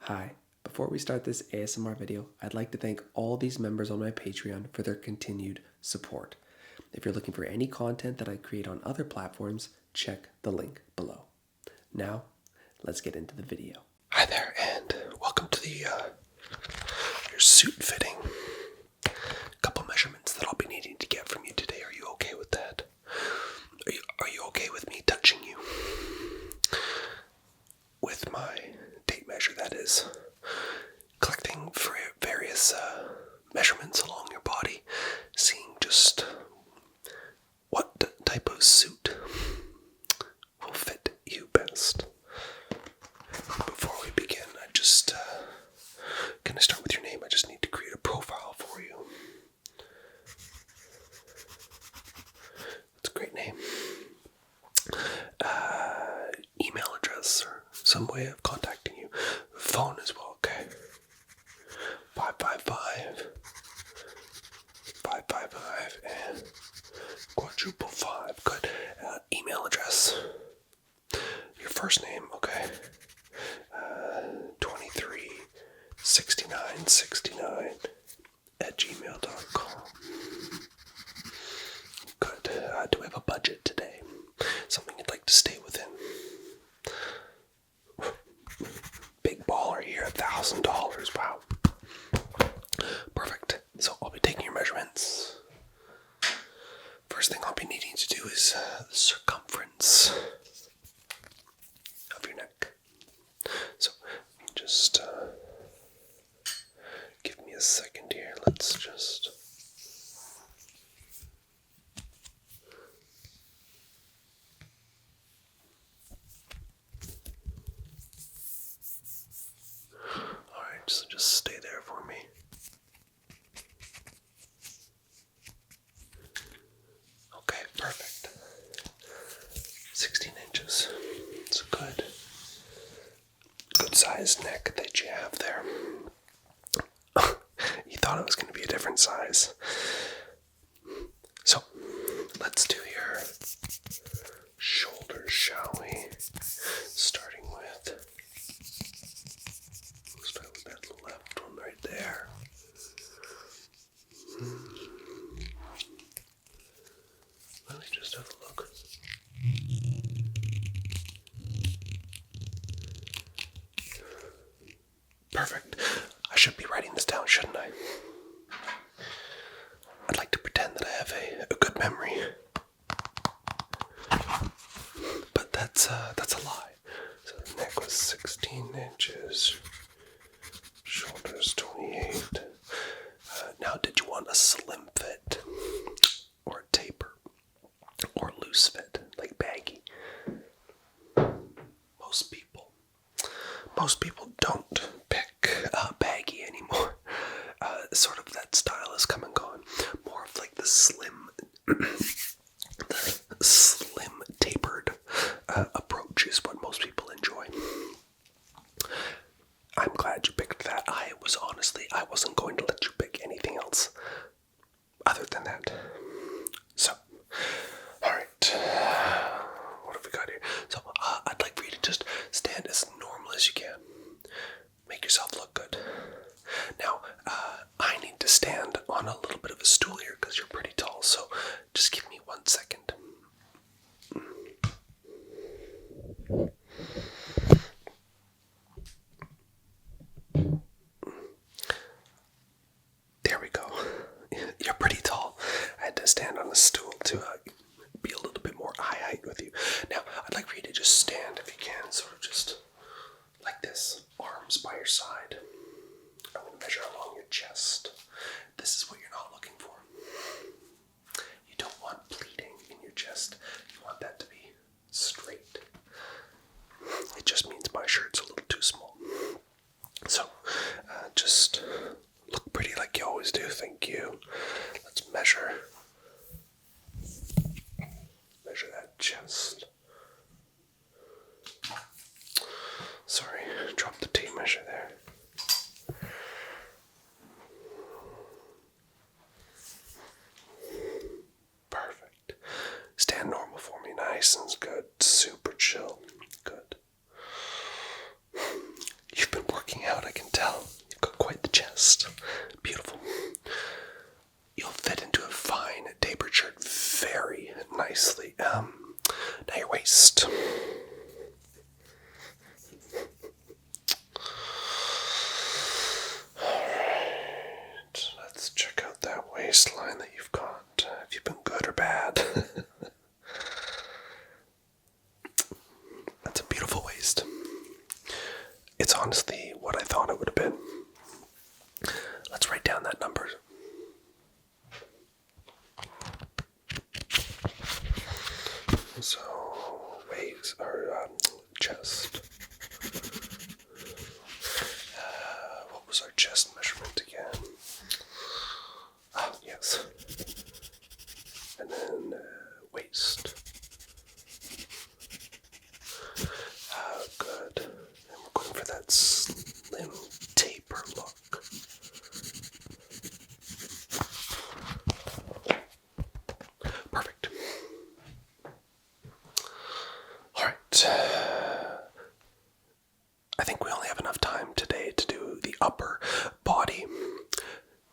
Hi, before we start this ASMR video, I'd like to thank all these members on my Patreon for their continued support. If you're looking for any content that I create on other platforms, check the link below. Now, let's get into the video. Hi there, and welcome to your suit fitting. A couple measurements that I'll be needing to get from you today. Are you okay with that? Are you okay with me touching you? With my tape measure, that is. Collecting various measurements along your body, seeing just what type of suit will fit you best. Before we begin, can I start with your name? I just need to create a profile for you. That's a great name. Email address or some way of contacting you. Phone as well, okay? 555 and quadruple 5. Good. Email address. Your first name, okay? 236969 at gmail.com. Good. Do we have a budget today? Something you'd like to stay within? Big baller here, $1,000. Wow. Perfect. So I'll be taking your measurements. First thing I'll be needing to do is the circumference of your neck. So just give me a second here. Let's just... Alright, so just stay there for me. Okay, perfect. 16 inches. It's a good sized neck that you have there. You thought it was going to be a different size. So, let's do your shoulders, shall we? Starting with that left one right there. Let me just have a look. Perfect. I should be writing this down, shouldn't I? I'd like to pretend that I have a good memory. But that's a lie. So the neck was 16 inches. Shoulders 28. Now, did you want a slim fit? Or a taper? Or loose fit? Like baggy? Most people don't pick baggy anymore. Sort of that style has come and gone. More of like the slim tapered approach is what most people enjoy. I'm glad you picked that. I wasn't going to let you pick anything else other than that. So, alright. What have we got here? So, I'd like for you to just stand as normal as you can. Make yourself look good. Now, I need to stand on a little bit of a stool here because you're pretty tall, so just give me 1 second. There we go. You're pretty tall. I had to stand on a stool to be a little bit more eye height with you. Now, I'd like for you to just stand if you can, sort of just like this, arms by your side. I'm going to measure along your chest. This is what you're not looking for. You don't want pleating in your chest. You want that to be straight. It just means my shirt's a little too small. So, just look pretty like you always do. Thank you. Let's measure that chest. Sorry, dropped the tape measure there. Perfect. Stand normal for me, nice and good. Super chill. Good. You've been working out I can tell. You've got quite the chest. Beautiful. You'll fit into a fine tapered shirt very nicely. Now your waist. Alright, let's check out that waistline that you've got. Have you been good or bad? That's a beautiful waist. It's honestly what I thought it would have been. Let's write down that number. So, waist or chest. What was our chest measurement again? Ah, yes. And then waist. Good. And we're going for that slim taper look. Perfect. Alright. I think we only have enough time today to do the upper body.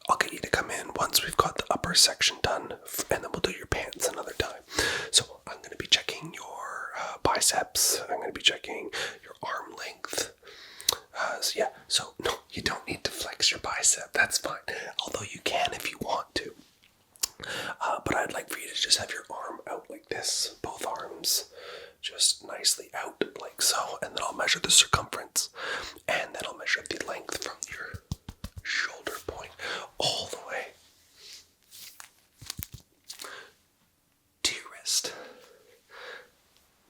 I'll get you to come in once we've got the upper section done, and then we'll do your pants another time. So I'm going to be checking your biceps. I'm going to be checking your arm length. So no, you don't need to flex your bicep. That's fine. Although you can if you want to. But I'd like for you to just have your arm out like this. Both arms just nicely out like so. And then I'll measure the circumference. And then I'll measure the length from your shoulder point all the way to your wrist.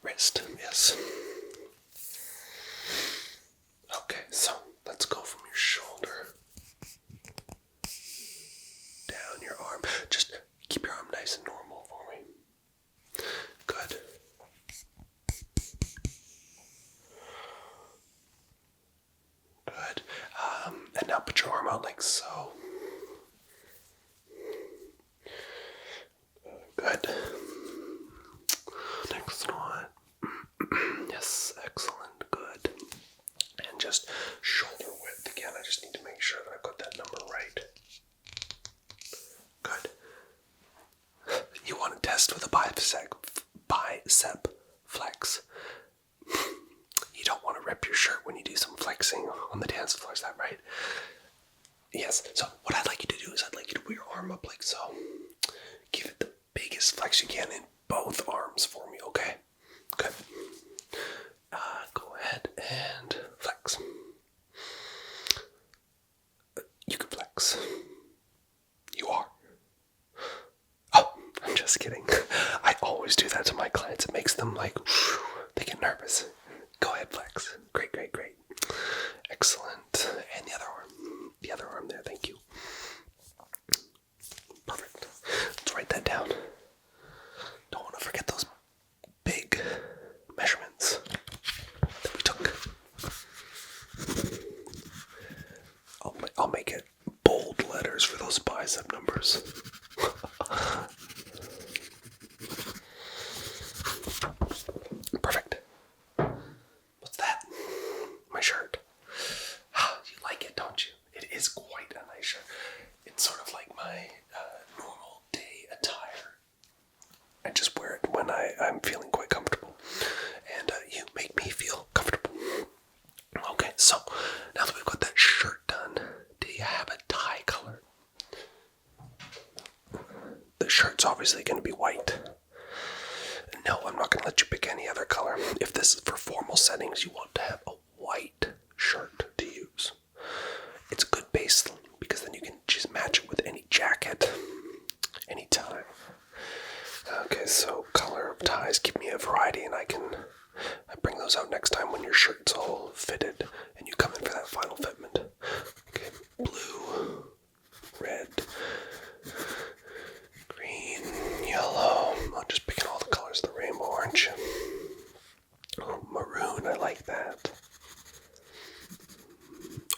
Wrist, yes. Okay, so let's go from your shoulder down your arm. Just keep your arm nice and normal for me. Good. Good. And now put your arm out like so. Good. Next one. Yes, excellent. Good. And just shoulder width again. I just need to make sure that I've got that number right. Good. You want to test with a bicep flex. You don't want to rip your shirt when you do some flexing on the dance floor, is that right? Yes. So what I'd like you to do is I'd like you to put your arm up like so. Give it the biggest flex you can in both arms for me, okay? Good. Go ahead and flex. You can flex. You are. Oh, I'm just kidding. I always do that to my clients. It makes them like, they get nervous. Go ahead, flex. Great, great, great. Excellent. And the other arm. The other arm there, thank you. Perfect. Let's write that down. Don't want to forget those big measurements that we took. I'll make it bold letters for those bicep numbers. Perfect. What's that? My shirt. You like it, don't you? It is quite a nice shirt. It's sort of like my normal day attire. I just wear it when I'm feeling quite comfortable. And you make me feel comfortable. Okay, so now that we've got that shirt done, do you have a tie color? The shirt's obviously going to be white. No, I'm not going to let you pick any other color. If this is for formal settings, you want to have a white shirt to use. It's a good base because then you can just match it with any jacket, anytime. Okay, so color of ties, give me a variety and I bring those out next time when your shirt's all fitted and you come in for that final fitment. Okay, blue, red, green, yellow. I'm just picking all the colors of the rainbow, aren't you? Oh, maroon, I like that.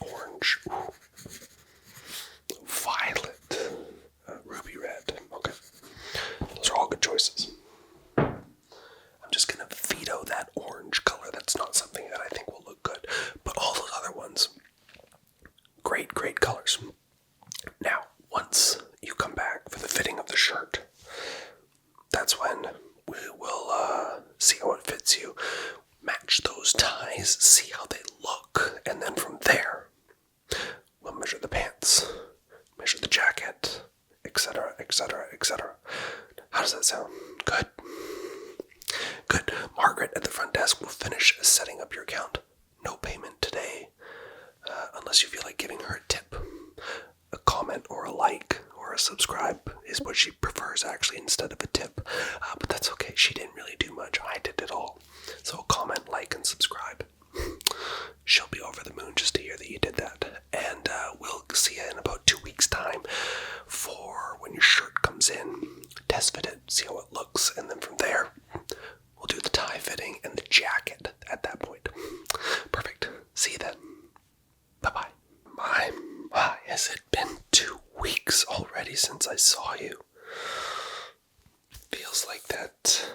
Orange, ooh. Violet, ruby red. Okay, those are all good choices. I'm just gonna veto that orange color. That's not something that I think will look good. But all those other ones, great, great colors. Now, once you come back for the fitting of the shirt, that's when we will see how it fits you, match those ties, see how they look, and then from there, we'll measure the pants, measure the jacket, etc., etc., etc. How does that sound? Good? Good. Margaret at the front desk will finish setting up your account. No payment today, unless you feel like giving her a tip. A comment or a like or a subscribe is what she prefers, actually, instead of a tip. But that's okay. She didn't really do much. I did it all. So comment, like, and subscribe. She'll be over the moon just to hear that you did that. And we'll see you in about 2 weeks' time for when your shirt comes in. Test fit it, see how it looks, and then from there, we'll do the tie fitting and the jacket at that point. Perfect. See you then. Bye-bye. My, has it been 2 weeks already since I saw you? Feels like that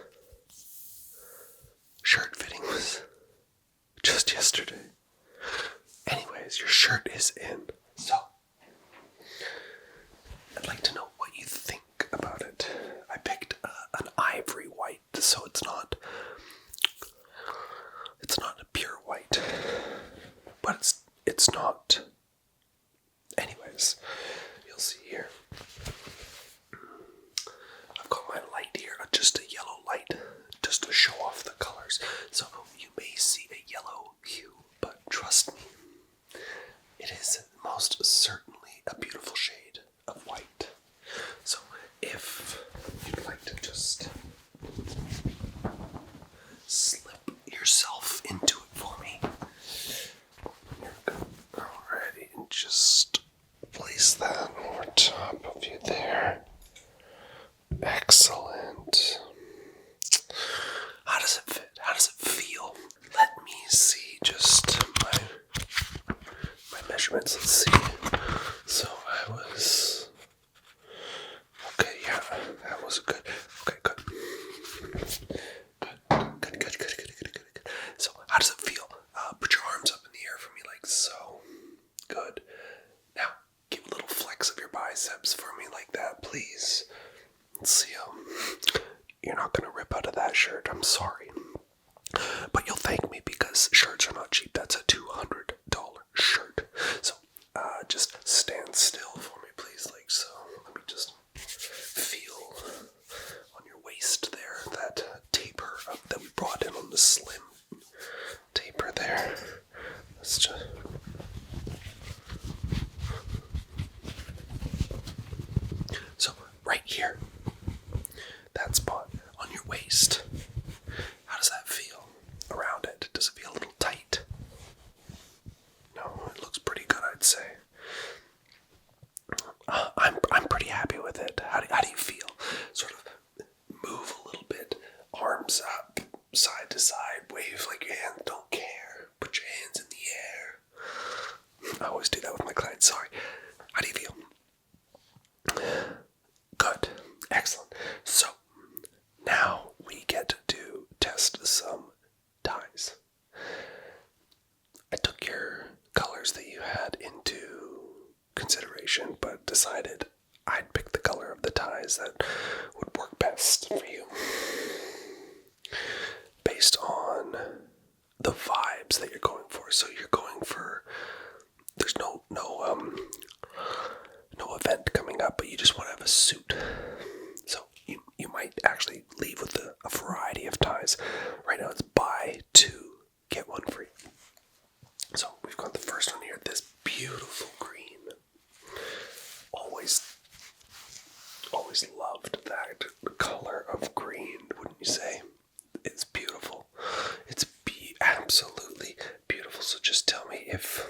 shirt fitting was just yesterday. Anyways, your shirt is in. So, I'd like to know what you think about it. I picked an ivory white, so it's not a pure white, but it's not. Anyways, you'll see here. I've got my light here, just a yellow light, just to show off the colors. So you may see a yellow hue, but trust me, it is most certainly a beautiful shade of white. So if you'd like to just slip yourself into it for me. Alrighty, and just place that over top of you there. Excellent. How does it fit? How does it feel? Let me see just my measurements. Let's see. So I was... Okay, yeah, that was good. Okay, good. Good. So how does it feel? Put your arms up in the air for me like so. Good. Now, give a little flex of your biceps for me like that, please. Let's see how... You're not going to rip out of that shirt, I'm sorry. But you'll thank me because shirts are not cheap. That's a $200 shirt. So, just stand still for me, please, like so. Let me just feel on your waist there, that taper up that we brought in on the slim taper there. Let's just... So, right here, that spot on your waist, how does that feel around it? Does it feel a little tight? No, it looks pretty good, I'd say. I'm pretty happy with it. How do you feel? Sort of move a little bit, arms up, side to side, wave like your hands don't care. Put your hands in the air. I always do that with my clients, sorry. How do you feel? Good. Excellent. So, now we get to test some ties. I took your colors that you had into consideration, but decided I'd pick the color of the ties that would work best for you. Based on the vibes that you're going for. So you're going for... There's no event coming up, but you just want to have a suit. So you might actually leave with a variety of ties. Right now it's buy 2, get 1 free. So we've got the first one here, this beautiful green. Always loved that color of green, wouldn't you say? It's beautiful. It's absolutely beautiful. So just tell me if...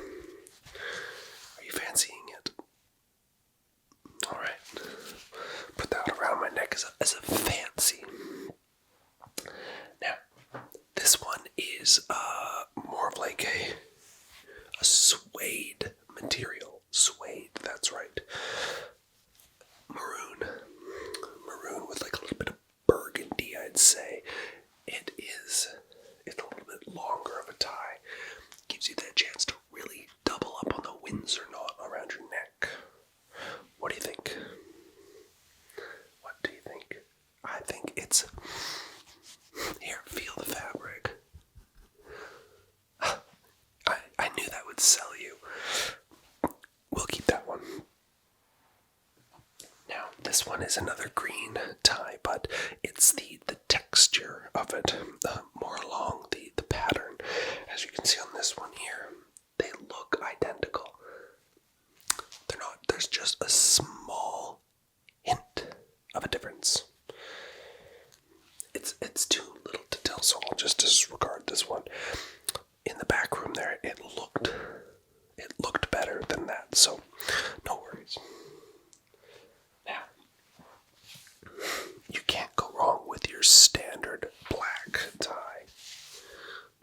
Are you fancying it? Alright. Put that around my neck as a fancy. Now, this one is more of like a suede material. Suede, that's right. Maroon with like a little bit of burgundy, I'd say. It's a little bit longer of a tie. Gives you that chance to really double up on the Windsor knot on one is another green tie, but it's the texture of it, more along the pattern. As you can see on this one here, they look identical. They're not. There's just a small hint of a difference. It's too little to tell, so I'll just disregard this one. In the back room there, it looked better than that, so no worries. Now, you can't go wrong with your standard black tie.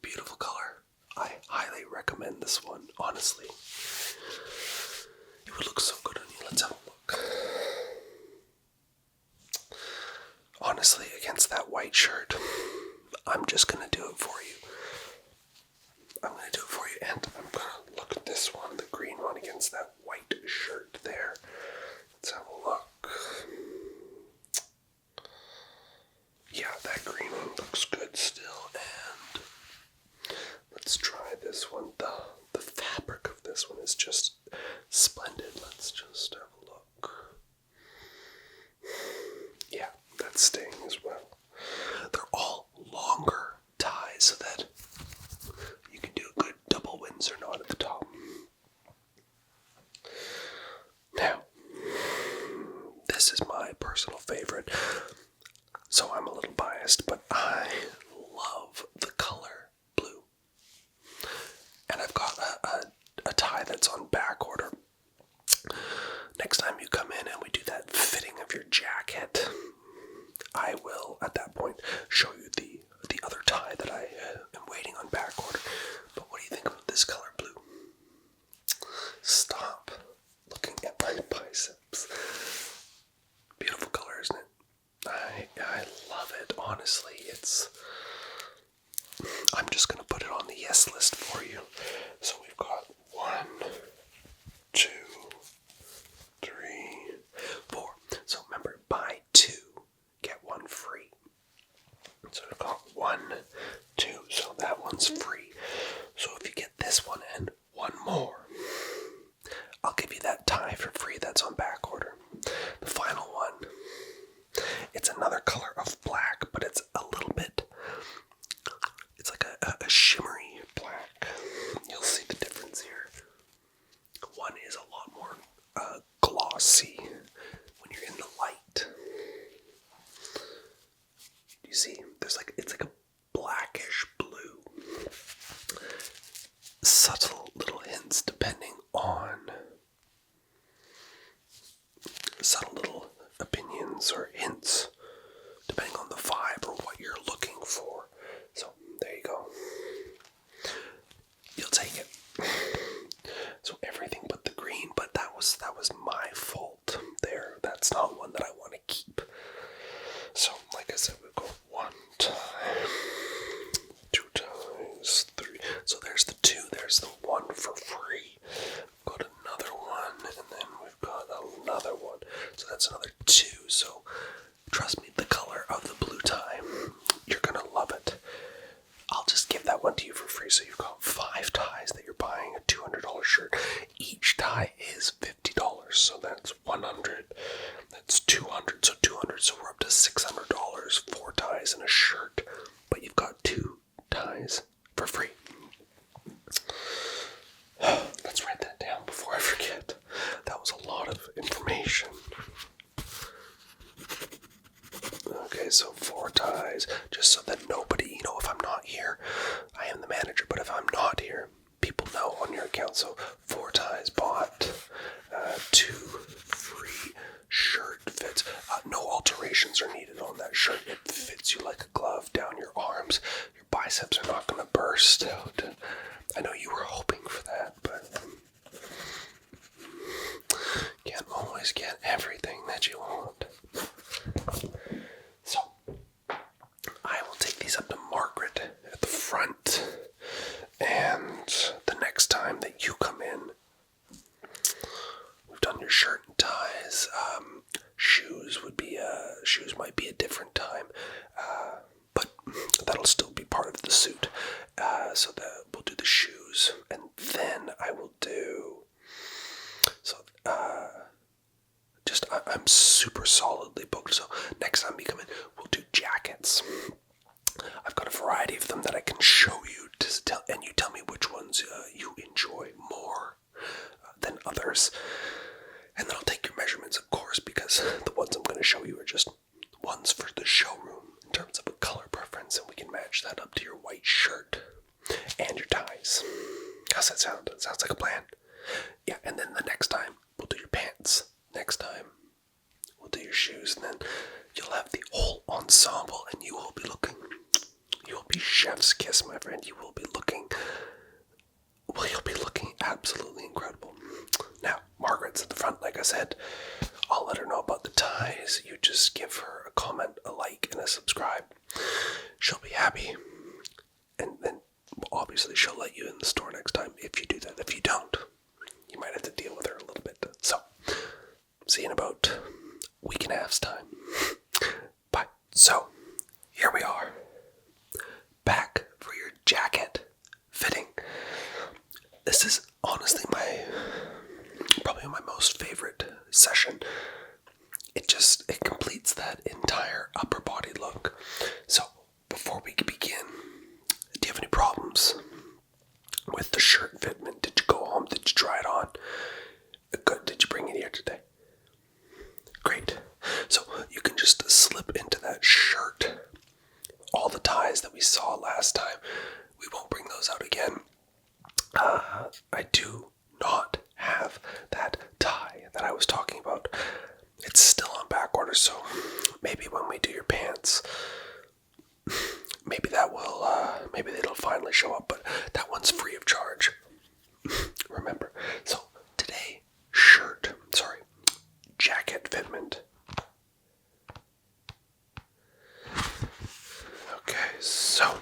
Beautiful color. I highly recommend this one, honestly. It would look so good on you. Let's have a look. Honestly, against that white shirt, I'm just going to do it for you. I'm going to do it for you, and I'm going to look at this one, the green one, against that white shirt there. Let's have a look. Yeah, that green one looks good still, and let's try this one. The fabric of this one is just splendid. Let's just have a look. Yeah, that's staying as well. They're all longer ties so that you can do a good double Windsor knot at the top. Now, this is my personal favorite, so I'm a little biased, but I love the color blue. And I've got a tie that's on back order. Next time you come in and we do that fitting of your jacket, I will, at that point, show you the other tie that I am waiting on back order. But what do you think of this color blue? Stop looking at my biceps. Beautiful color, isn't it? I love it, honestly. I'm just going to put it on the yes list for you. So we've got 1, 2, 3, 4. So remember, buy 2, get 1 free. So we've got 1, 2, so that one's free. So if you get this one and 1 more, I'll give you that tie for free that's on back order. The final one, it's another color of black, but it's a little bit, it's like a shimmery black. You'll see the difference here. One is a lot more glossy when you're in the light. You see, it's like a blackish blue. Subtle little hints depending on subtle little opinions or hints depending on the vibe or what you're looking for. So there you go. You'll take it. So everything but the green, but that was my fault there. That's not one that I want to keep. So like I said, we've got 1 tie, 2 ties, 3. So there's the 2, there's the 1 for free. We've got another one, and then we've got another one. So that's another 2. So trust me, the color of the blue tie, you're gonna love it. I'll just give that one to you for free. So you've got 5 ties that you're buying a $200 shirt. Each tie is $50. So that's 100. That's 200. So 200. So we're up to $600. 4 ties and a shirt. But you've got 2 ties for free. Let's write that down before I forget. That was a lot of information. Okay, so 4 ties, just so that nobody, if I'm not here, I am the manager, but if I'm not here, people know on your account. So 4 ties bought, 2 free shirt fits. No alterations are needed on that shirt. It fits you like a glove down your arms. Your biceps are not going to burst out. I know you were hoping for that, but can't always get everything that you want. So, I will take these up to Margaret at the front, and the next time that you come in, we've done your shirt and ties. Shoes might be a different time, but that'll still be part of the suit. So we'll do the shoes, and then I will do. So, I'm super solidly booked. So next time we come in, we'll do jackets. I've got a variety of them that I can show you and you tell me which ones you enjoy more than others. And then I'll take your measurements, of course, because the ones I'm going to show you are just ones for the showroom in terms of a color preference, and we can match that up to your white shirt and your ties. How's that sound? That sounds like a plan. Yeah, and then the next time, we'll do your pants. Next time, we'll do your shoes, and then you'll have the whole ensemble, and you will be chef's kiss, my friend. You'll be looking absolutely incredible. Now, Margaret's at the front, like I said. I'll let her know about the ties. You just give her a comment, a like, and a subscribe. She'll be happy. And then, obviously, she'll let you in the store next time if you do that. If you don't, you might have to deal with her a little bit. So, see you in about a week and a half's time. Bye. So, here we are. Back for your jacket fitting. This is honestly probably my most favorite session. It completes that entire upper body look. So, before we begin, do you have any problems with the shirt fitment? Did you go home? Did you try it on? Good. Did you bring it here today? Great. So you can just slip into that shirt all the ties that we saw last time. We won't bring those out again. I do not have that tie that I was talking about. It's still on back order, so maybe when we do your pants, maybe it'll finally show up, but that one's free of charge. Remember. So today, jacket fitment. Okay, so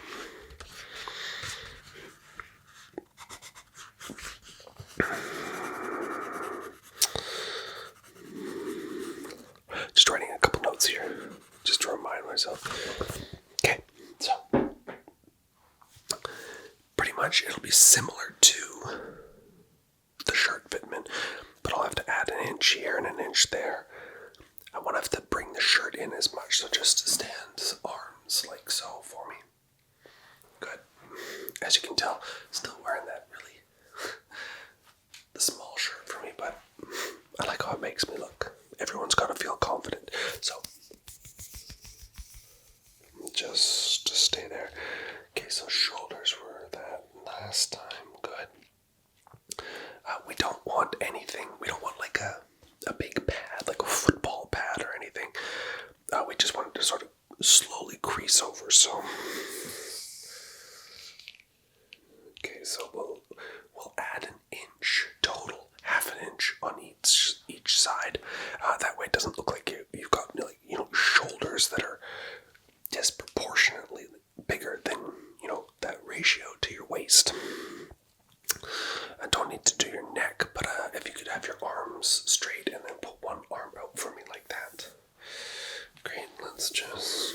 just writing a couple notes here, just to remind myself. Okay, so pretty much it'll be similar to the shirt fitment, but I'll have to add an inch here and an inch there. I won't have to bring the shirt in as much, so just stand arms like so for me. Good. As you can tell, still wearing that really the small shirt for me, but I like how it makes me look. Everyone's got to feel confident, so just stay there. Okay, so shoulders were that last time. Good. We don't want anything. We don't want like a big pad, like a football pad or anything. We just want it to sort of slowly crease over. So, okay, so we'll add an inch total, half an inch on each side. That way, it doesn't look like you've got shoulders that are disproportionately bigger than that ratio to your waist. I don't need to do your neck, but if you could have your arms straight and then put one arm out for me like that. Great, let's just...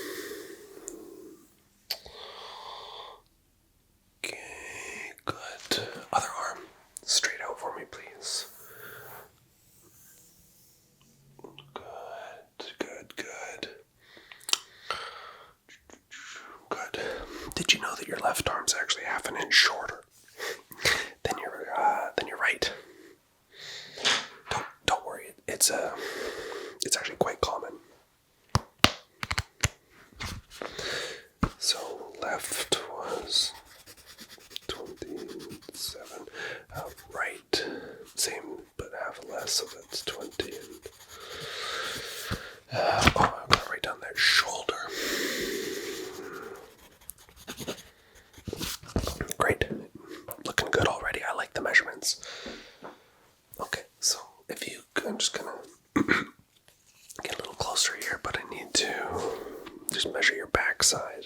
Okay, good. Other arm, straight out for me, please. Good. Did you know that your left arm's actually half an inch shorter than your right? Don't worry. It's actually quite common. So left was 27. Right, same but half less, so that's 20. I've got to write down that shoulder. Great. Looking good already. I like the measurements. Okay, so I'm just gonna get a little closer here, but I need to just measure your backside.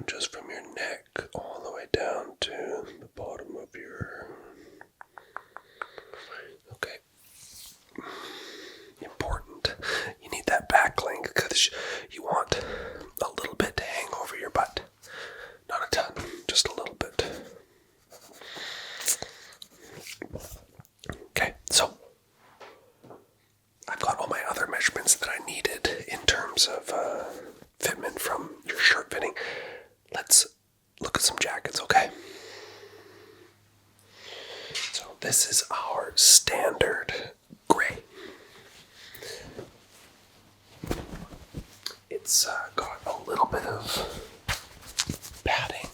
Just from your neck all the way down to the bottom of your... Okay. Important. You need that back length because you want a little bit to hang over your butt. Not a ton, just a little bit. this is our standard gray. It's got a little bit of padding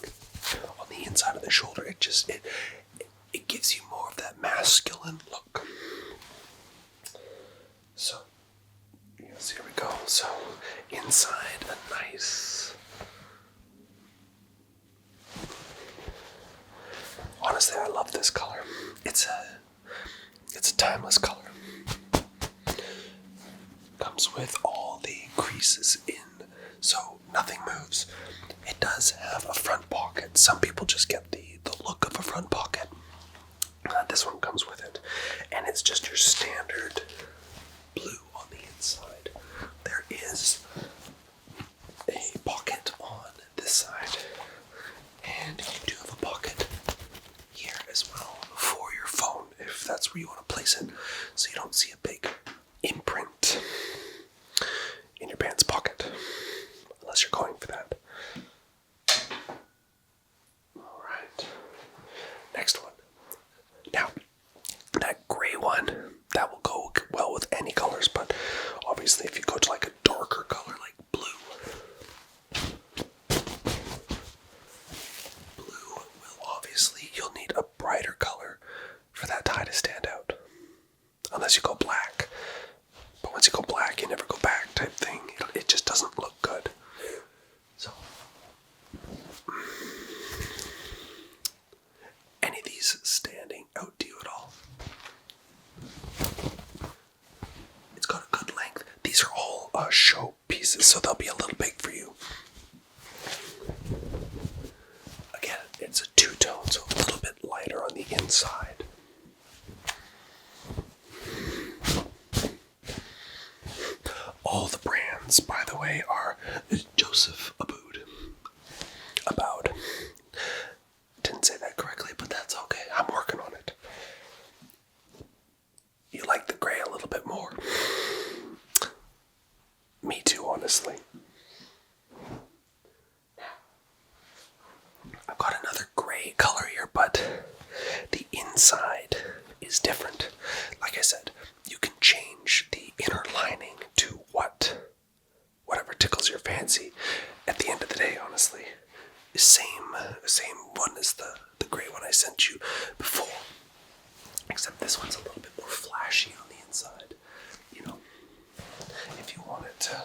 on the inside of the shoulder. It gives you more of that masculine look. So, yes, here we go. So, inside a nice. Honestly, I love this color. It's a timeless color. Comes with all the creases in, so nothing moves. It does have a front pocket. Some people just get the look of a front pocket. This one comes with it, and it's just your standard blue on the inside. There is a pocket on this side, and you do have a pocket here as well for your phone, if that's where you want to place it, so you don't see a big imprint in your pants pocket, unless you're going for that. Alright, next one. Now, that gray one, that will go well with any colors, but obviously if you go to like a darker color like blue will obviously, you'll need a brighter color for that tie to stand out. Unless you go black. But once you go black, you never go back type thing. It just doesn't look good. So, any of these standing out to you at all? It's got a good length. These are all show pieces, so they'll be a little big for you. Again, it's a two-tone, so a little bit lighter on the inside. All the brands, by the way, are Joseph Aboud. Didn't say that correctly, but that's okay. I'm working on it. You like the gray a little bit more. Me too, honestly. I've got another gray color here, but the inside is different. Like I said, you can change the inner lining to whatever tickles your fancy. At the end of the day, honestly, the same one as the gray one I sent you before, except this one's a little bit more flashy on the inside. You know, if you wanted to,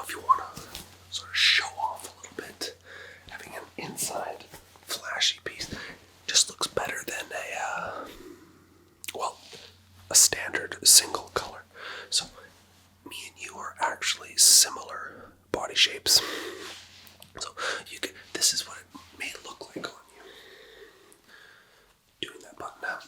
if you want to sort of show off a little bit, having an inside flashy piece just looks better than a standard single color. So me and you are actually similar body shapes. So this is what it may look like on you. Doing that button out.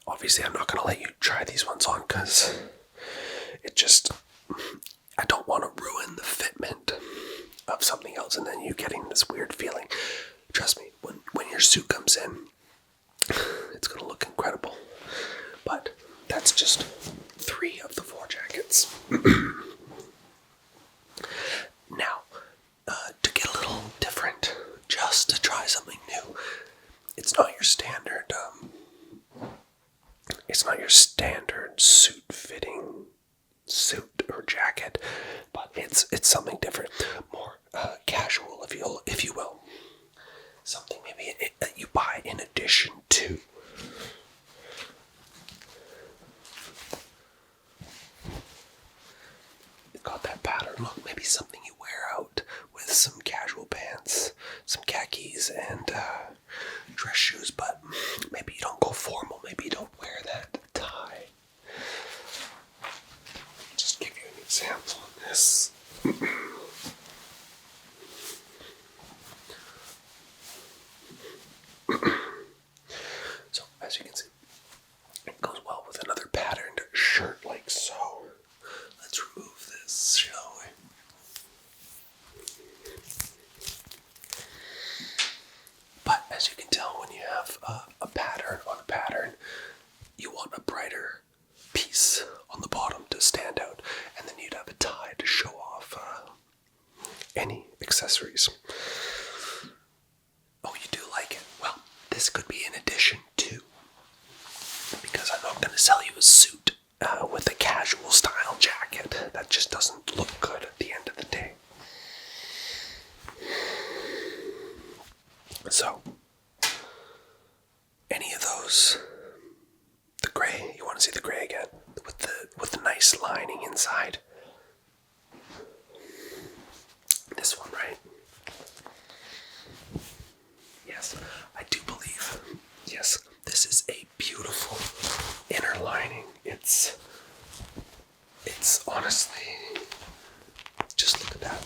Obviously, I'm not going to let you try these ones on because I don't want to ruin the fitment of something else and then you getting this weird feeling. Trust me, when your suit comes in, it's going to look incredible. But that's just 3 of the 4 jackets. Now, to get a little different, just to try something new, it's not your standard suit fitting suit or jacket, but it's something different, more casual, if you will. Something maybe that you buy in addition to. It's got that pattern look, maybe something you wear out with some casual pants, some khakis, and dress shoes, but maybe you don't go formal, maybe you don't wear that tie. Just give you an example on this. So, as you can see, it goes well with another patterned shirt like so. Let's remove this, shall we? But as you can tell, when you have a pattern on a pattern, you want a brighter piece on the bottom to stand out, and then you'd have a tie accessories. Oh, you do like it? Well, this could be an addition too, because I'm not going to sell you a suit with a casual style jacket. That just doesn't look good at the end of the day. So, any of those? The gray? You want to see the gray again? With the nice lining inside. This one, right? Yes, I do believe. Yes, this is a beautiful inner lining. It's honestly, just look at that.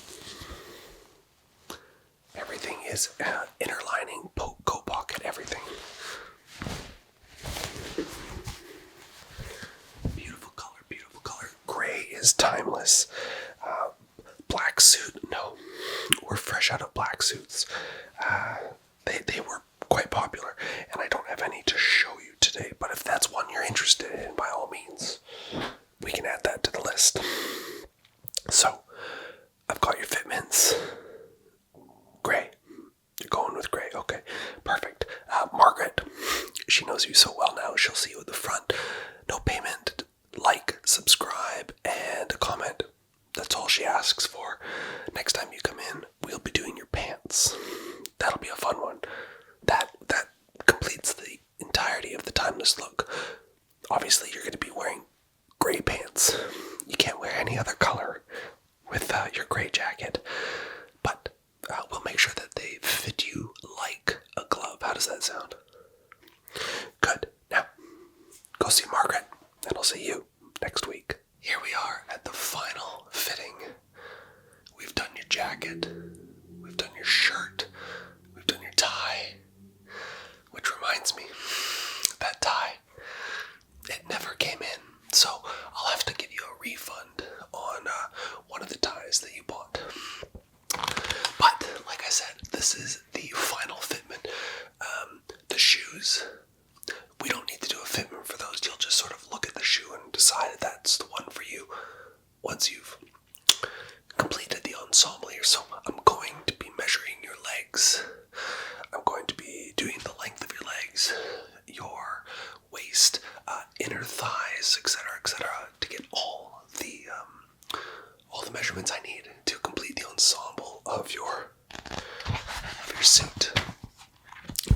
Everything is inner lining, coat pocket, everything. Beautiful color, beautiful color. Gray is timeless. Black suit, no. We're fresh out of black suits. They were quite popular, and I don't have any to show you today, but if that's one you're interested in, by all means, we can add that to the list. So, I've got your fitments. Gray. You're going with gray. Okay, perfect. Margaret, she knows you so well now. She'll see you at the front. No payment. Like, subscribe, and a comment. That's all she asks for. Next time you come in, we'll be doing your pants. That'll be a fun one. That completes the entirety of the timeless look. Obviously, you're going to be wearing gray pants. You can't wear any other color with your gray jacket. But we'll make sure that they fit you like a glove. How does that sound? Good. Now, go see Margaret, and I'll see you next week. Here we are at the final fitting. We've done your jacket, we've done your shirt, we've done your tie. Which reminds me, that tie, it never came in. So I'll have to give you a refund on one of the ties that you bought. But, like I said, this is the final fitment. The shoes, we don't need to do a fitment for those. You'll just sort of look at the shoe and decide if that's the one for you once you've completed the ensemble here. So I'm going to be measuring your legs. I'm going to be doing the length of your legs, your waist, inner thighs, etc., to get all the measurements I need to complete the ensemble of your suit.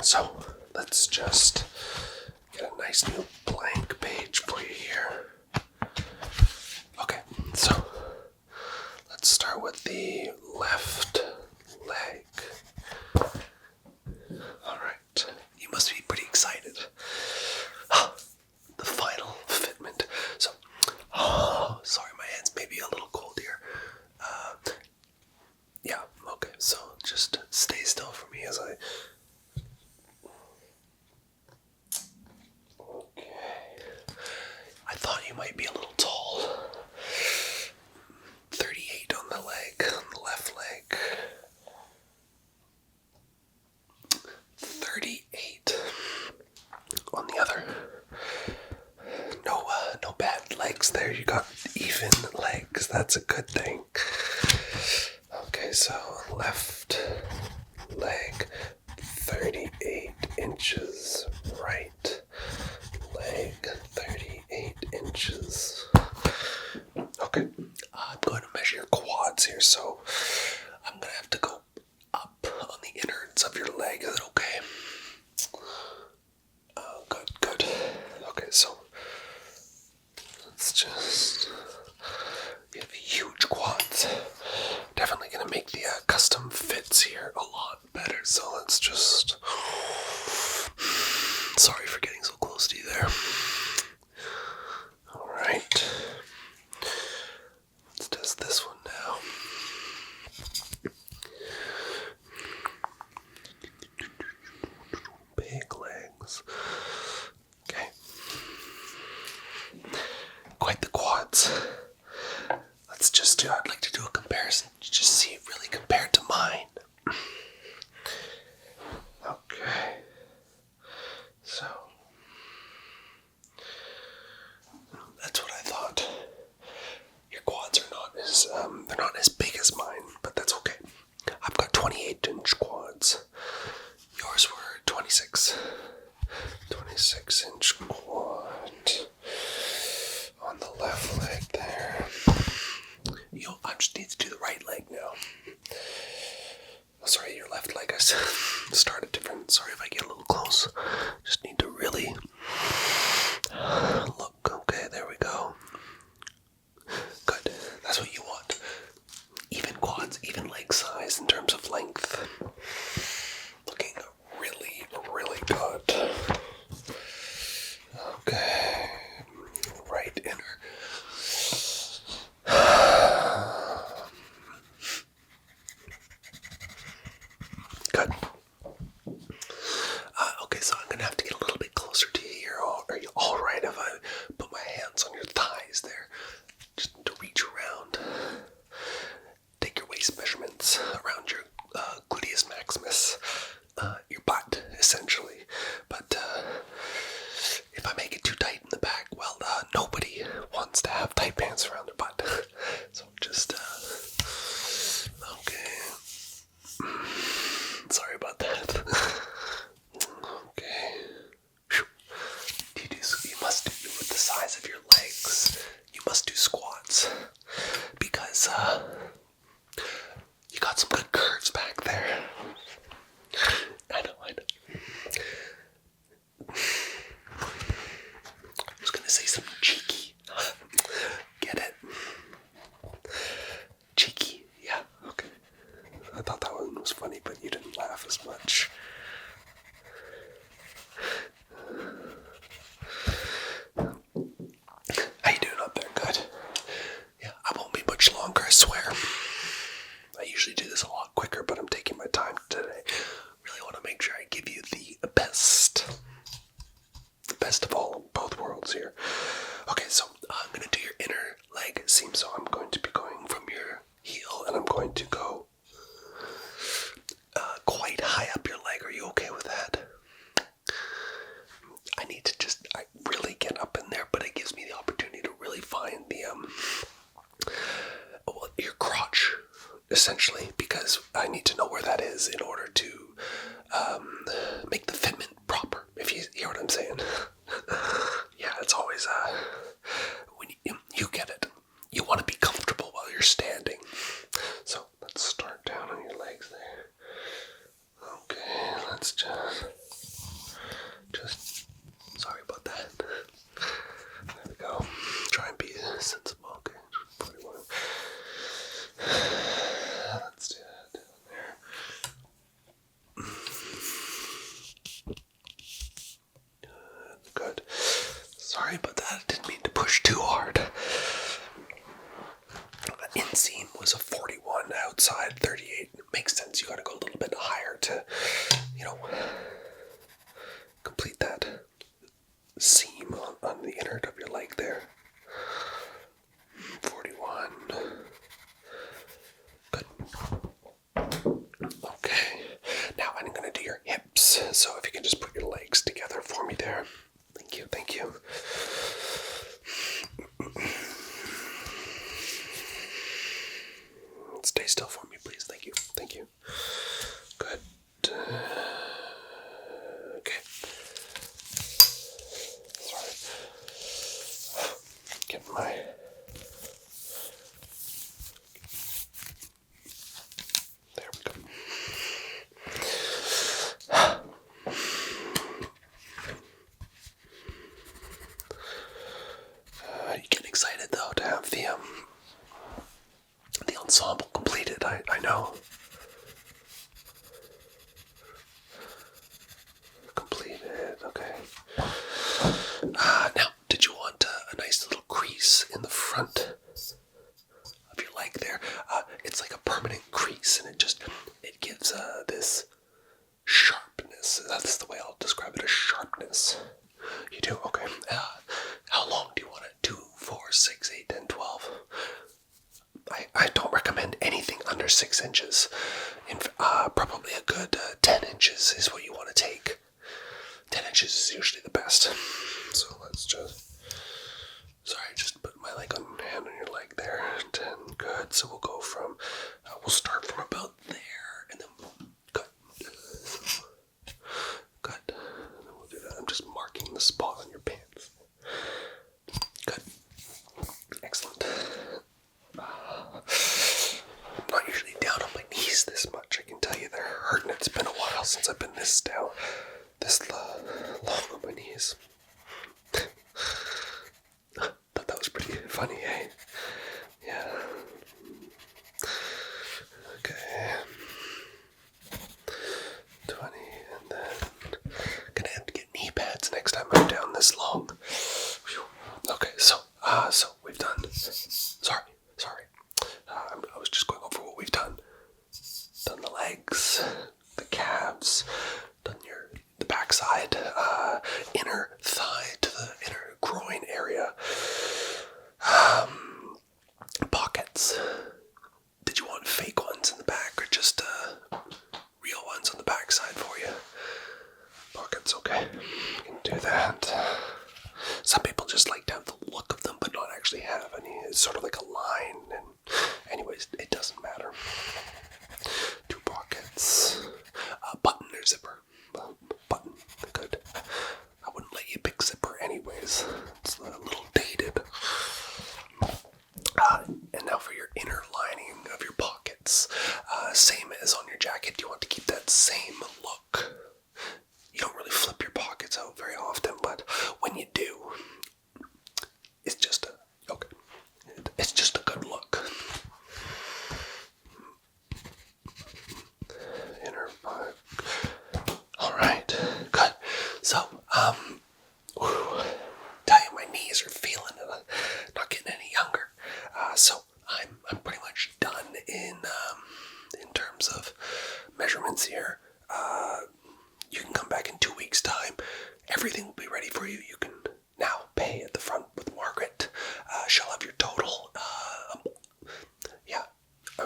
So let's just get a nice new blank page for you here. Okay, so let's start with the left leg. Alright, you must be pretty excited. The final fitment. So, sorry, my hand's maybe a little cold here. Yeah, okay, so just stay still for me as I... I thought you might be a little tall. 38 on the leg, on the left leg. 38 on the other. No bad legs there. You got even legs. That's a good thing. Okay, so left leg, 38 inches. Right leg, 38 inches. Okay, I'm going to measure your quads here, so I'm going to have to go up on the innards of your leg. Is that okay? Oh, good. Okay, so let's just... You have huge quads. Definitely going to make the custom fits here a lot better, so let's just... Sorry for getting so close to you there. Alright. Let's test this one now. Big legs. Okay. Quite the quads. Let's just do, I'd like to do a comparison to just see it really compared to mine. Okay. So, that's what I thought. Your quads are not as, they're not as big as mine, but that's okay. I've just need to do the right leg now. Sorry, your left leg. I started different. Sorry if I get a little close. Just need to really look. Okay, there we go. Good. That's what you want. Even quads, even leg size in terms of length. Looking really, really good. Okay. Right inner. Good. Okay, so I'm going to have to get a little bit closer to you here. Are you alright if I put my hands on your thighs there? Just to reach around. Take your waist measurements around your gluteus maximus. Your butt, essentially. But if I make it too tight in the back, well, nobody wants to have tight pants around their butt. So just, okay. Sorry about that. Okay. You must do, with the size of your legs, you must do squats. Because, you got some good curves back there. I know. I was gonna say something cheeky. Get it? Cheeky, yeah, okay. I thought that one was funny, but you didn't laugh as much. How you doing up there? Good. Yeah, I won't be much longer, I swear. I usually do this a lot quicker, but I'm taking my time today. Really want to make sure I give you the best. The best of both worlds here. Okay, so I'm going to do your inner leg seam. So I'm going to be going from your heel, and I'm going to go quite high up your leg. Are you okay with that? I need to I really get up in there, but it gives me the opportunity to really find the your crotch, essentially, because I need to know where that is in order to make the fitment proper, if you hear what I'm saying. Yeah, it's always, when you get it. You want to be comfortable while you're standing. So, let's start down on your legs there. Okay, let's just, sorry about that. There we go. Try and be sensible. Okay, 41. Let's do that down there. Good. Sorry about that. I didn't mean to push too hard. The inseam was a 41, outside 38. It makes sense. You gotta go a little bit higher to, complete that seam on the inner of your leg there. 41. Good. Okay. Now I'm going to do your hips. So if you can just put your legs together for me there. Thank you. Stay still for me, please. Thank you. Good. Okay. Sorry. Get my... There we go. You getting excited though to have the ensemble completed? I know. Completed. Okay. Now, did you want a nice little crease in the front of your leg there? It's like a permanent crease, and it gives this sharpness. That's the way I'll describe it, a sharpness. You do? Okay. How long do you want it? 2, 4, 6, 8, 10, 12? I don't recommend anything under 6 inches. Probably a good 10 inches is what you want to take. 10 inches is usually the best. So let's just put my hand on your leg there. 10, good. So we'll go from, we'll start from about there, and then good. Good. And then we'll do that. I'm just marking the spot on your pants. Good. Excellent. So we've done. Sorry. I was just going over what we've done. Done the legs, the calves, done the backside, inner thigh to the inner groin area. Pockets. Did you want fake ones in the back or just real ones on the backside for you? Pockets, okay. You can do that. Some people just like to have the look of them but not actually have any. It's sort of like a line, and anyways, it doesn't matter. 2 pockets. Button or zipper. Button, good. I wouldn't let you pick zipper anyways. It's a little dated. And now for your inner lining of your pockets. Same as on your jacket. You want to keep that same look. You don't really flip your pockets out very often, but when you do, it's just a good look. Inner pocket. All right, good. So, tell you, my knees are feeling it. Not getting any younger. So I'm pretty much done in terms of measurements here. You can come back in 2 weeks' time. Everything will be ready for you. You can now pay at the front with Margaret. She'll have your total. Yeah,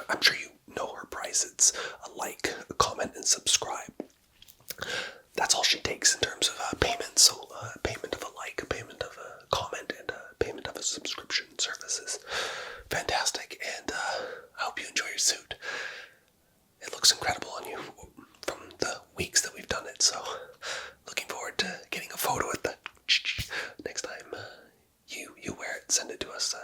I'm sure you know her price. It's a like, a comment, and subscribe. That's all she takes in terms of payment. So payment of a like, a payment of a comment, and a payment of a subscription service is fantastic. And I hope you enjoy your suit. It looks incredible on you from the weeks that we've done it. So looking forward to getting a photo at the next time you wear it. Send it to us